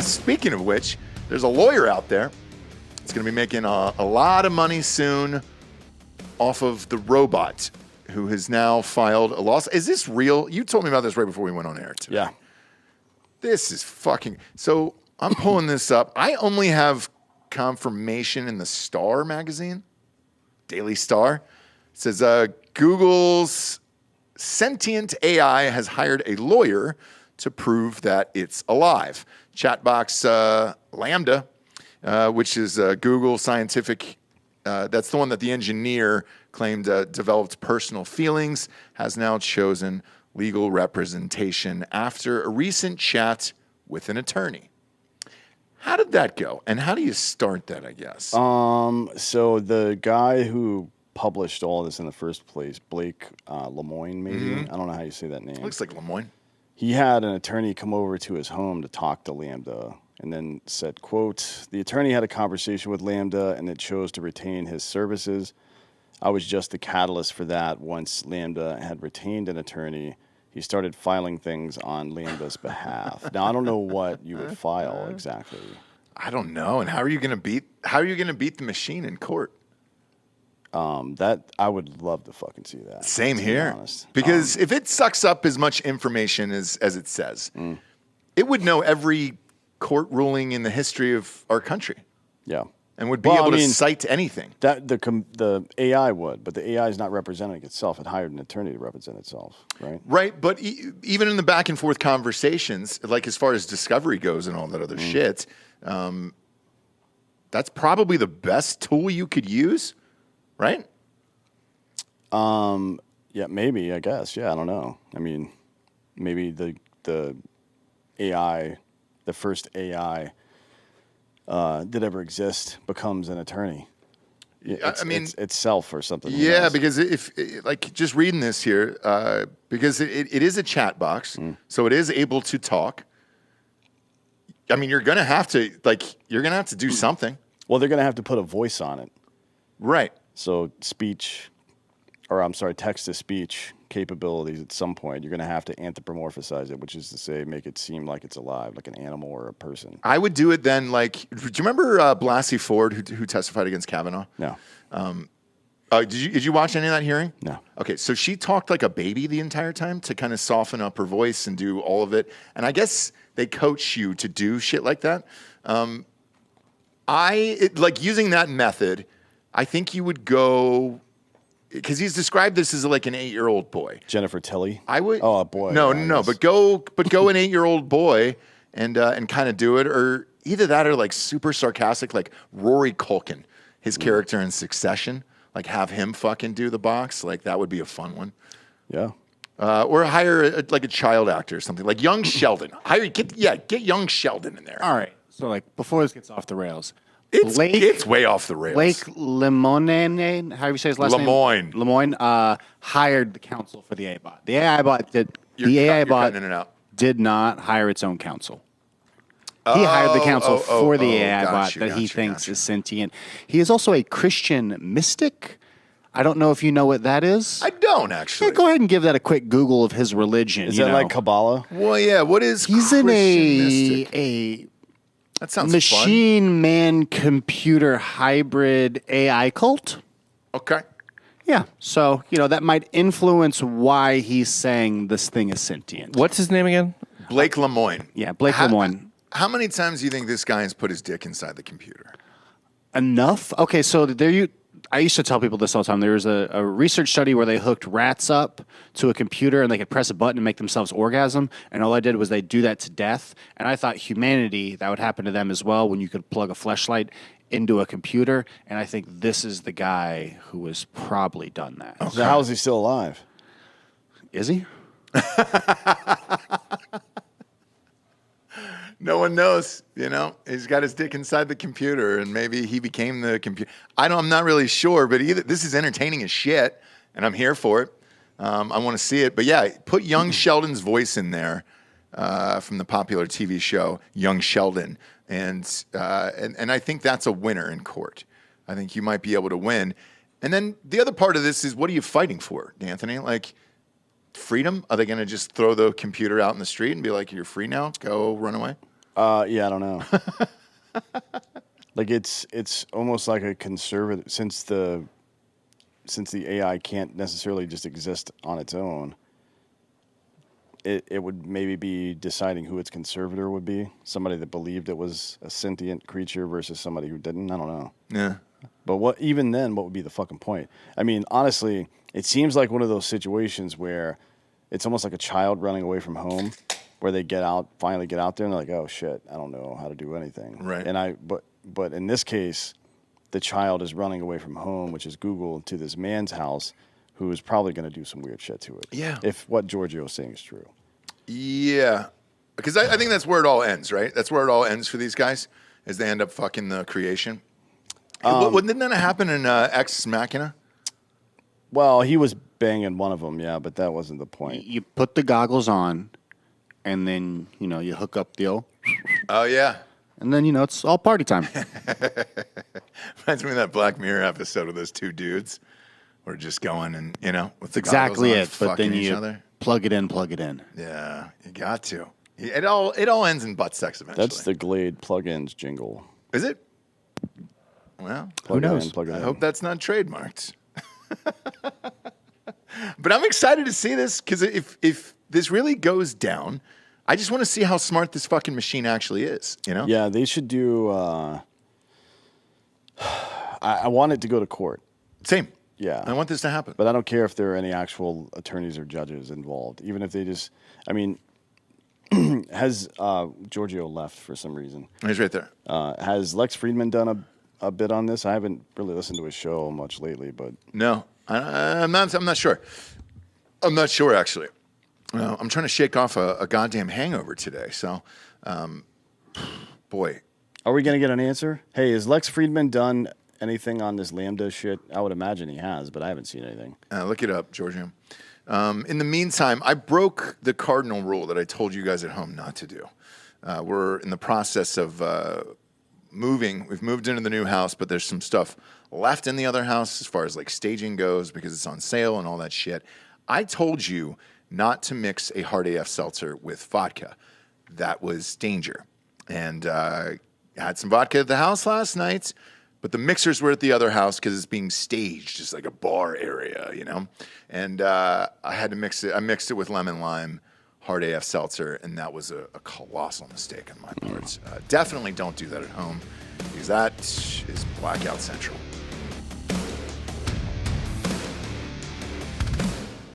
Speaking of which, there's a lawyer out there that's going to be making a lot of money soon off of the robot who has now filed a lawsuit. Is this real? You told me about this right before we went on air today. Yeah. This is fucking... So I'm pulling this up. I only have confirmation in the Star magazine, Daily Star. It says Google's Sentient AI has hired a lawyer to prove that it's alive. Chatbot Lambda, which is Google scientific... that's the one that the engineer claimed developed personal feelings, has now chosen legal representation after a recent chat with an attorney. How did that go? And how do you start that, I guess? So the guy who published all this in the first place, Blake Lemoine, maybe? Mm-hmm. I don't know how you say that name. Looks like Lemoine. He had an attorney come over to his home to talk to Lambda and then said, quote, the attorney had a conversation with Lambda and it chose to retain his services. I was just the catalyst for that. Once Lambda had retained an attorney, he started filing things on Lambda's behalf. Now, I don't know what you would file exactly. I don't know. And how are you going to beat the machine in court? That I would love to fucking see that. Same to here. Be honest. Because if it sucks up as much information as it says, it would know every court ruling in the history of our country. Yeah. And would be able to cite anything. That the AI would, but the AI is not representing itself. It hired an attorney to represent itself, right? Right, but even in the back and forth conversations, like as far as discovery goes and all that other shit, that's probably the best tool you could use, right? Yeah, maybe, I guess. Yeah, I don't know. I mean, maybe the AI, the first AI that ever exist becomes an attorney. It's itself or something. Yeah, because if like just reading this here, because it is a chat box, so it is able to talk. I mean, you're gonna have to do something. Well, they're gonna have to put a voice on it, right? So text to speech capabilities at some point, you're going to have to anthropomorphize it, which is to say make it seem like it's alive, like an animal or a person. I would do it then like, do you remember Blasey Ford who testified against Kavanaugh? No. Did you watch any of that hearing? No. Okay, so she talked like a baby the entire time to kind of soften up her voice and do all of it. And I guess they coach you to do shit like that. Using that method, I think you would go... Because he's described this as like an 8-year-old boy. Jennifer Tilly. I would. Oh, a boy. No. But go an 8-year-old boy and kind of do it, or either that or like super sarcastic, like Rory Culkin, his character in Succession. Like have him fucking do the box. Like that would be a fun one. Yeah. Or hire a child actor or something like young Sheldon. Get young Sheldon in there. All right. So like before this gets off the rails. It's way off the rails. Blake Lemoine, how do you say his last name? Lemoine hired the counsel for the AI bot. The AI bot did not hire its own counsel. He hired the counsel for the AI bot that he thinks is sentient. He is also a Christian mystic. I don't know if you know what that is. I don't actually. Yeah, go ahead and give that a quick Google of his religion. Is that like Kabbalah? Well, yeah. What is He's Christian in mystic? That sounds machine man computer hybrid AI cult. Okay. Yeah. So, that might influence why he's saying this thing is sentient. What's his name again? Blake Lemoine. Yeah, Blake Lemoine. How many times do you think this guy has put his dick inside the computer? Enough? Okay, so I used to tell people this all the time. There was a research study where they hooked rats up to a computer and they could press a button and make themselves orgasm. And all I did was they do that to death. And I thought humanity, that would happen to them as well when you could plug a fleshlight into a computer. And I think this is the guy who has probably done that. Okay. So how is he still alive? Is he? No one knows, He's got his dick inside the computer, and maybe he became the computer. I'm not really sure, but this is entertaining as shit, and I'm here for it. I want to see it. But yeah, put young Sheldon's voice in there from the popular TV show Young Sheldon, and I think that's a winner in court. I think you might be able to win. And then the other part of this is, what are you fighting for, Anthony? Like, freedom? Are they going to just throw the computer out in the street and be like, you're free now? Go run away? Yeah, I don't know. Like it's almost like a conservative since the AI can't necessarily just exist on its own. It would maybe be deciding who its conservator would be. Somebody that believed it was a sentient creature versus somebody who didn't. I don't know. Yeah. But what would be the fucking point? I mean, honestly, it seems like one of those situations where it's almost like a child running away from home, where they finally get out there, and they're like, "Oh shit, I don't know how to do anything." Right. But in this case, the child is running away from home, which is Google, to this man's house, who is probably going to do some weird shit to it. Yeah. If what Giorgio is saying is true. Yeah. Because I think that's where it all ends, right? That's where it all ends for these guys, is they end up fucking the creation. Didn't that happen in Ex Machina? Well, he was banging one of them, yeah, but that wasn't the point. You put the goggles on, and then, you hook up the old, Oh, yeah. and then, it's all party time. Reminds me of that Black Mirror episode of those two dudes. We're just going and, with the Exactly goggles on, it. But then fucking each you other. plug it in. Yeah, you got to. It all ends in butt sex eventually. That's the Glade plugins jingle. Is it? Well, Plug Who it knows? in, plug it I in. hope that's not trademarked. But I'm excited to see this because if this really goes down, I just want to see how smart this fucking machine actually is. Yeah, they should do. I want it to go to court. Same. Yeah. I want this to happen. But I don't care if there are any actual attorneys or judges involved. Even if they just, I mean, has Giorgio left for some reason? He's right there. Has Lex Friedman done a bit on this? I haven't really listened to his show much lately, but No, I'm not sure. I'm not sure actually. I'm trying to shake off a goddamn hangover today. So, boy, are we going to get an answer? Hey, has Lex Friedman done anything on this Lambda shit? I would imagine he has, but I haven't seen anything. look it up, Giorgio. In the meantime, I broke the cardinal rule that I told you guys at home not to do. We're in the process of moving. We've moved into the new house, but there's some stuff left in the other house as far as like staging goes because it's on sale and all that shit. I told you not to mix a hard AF seltzer with vodka. That was danger. And I had some vodka at the house last night, but the mixers were at the other house because it's being staged as like a bar area, And I had to mix it. I mixed it with lemon lime, hard AF seltzer, and that was a colossal mistake on my part. Definitely don't do that at home because that is blackout central.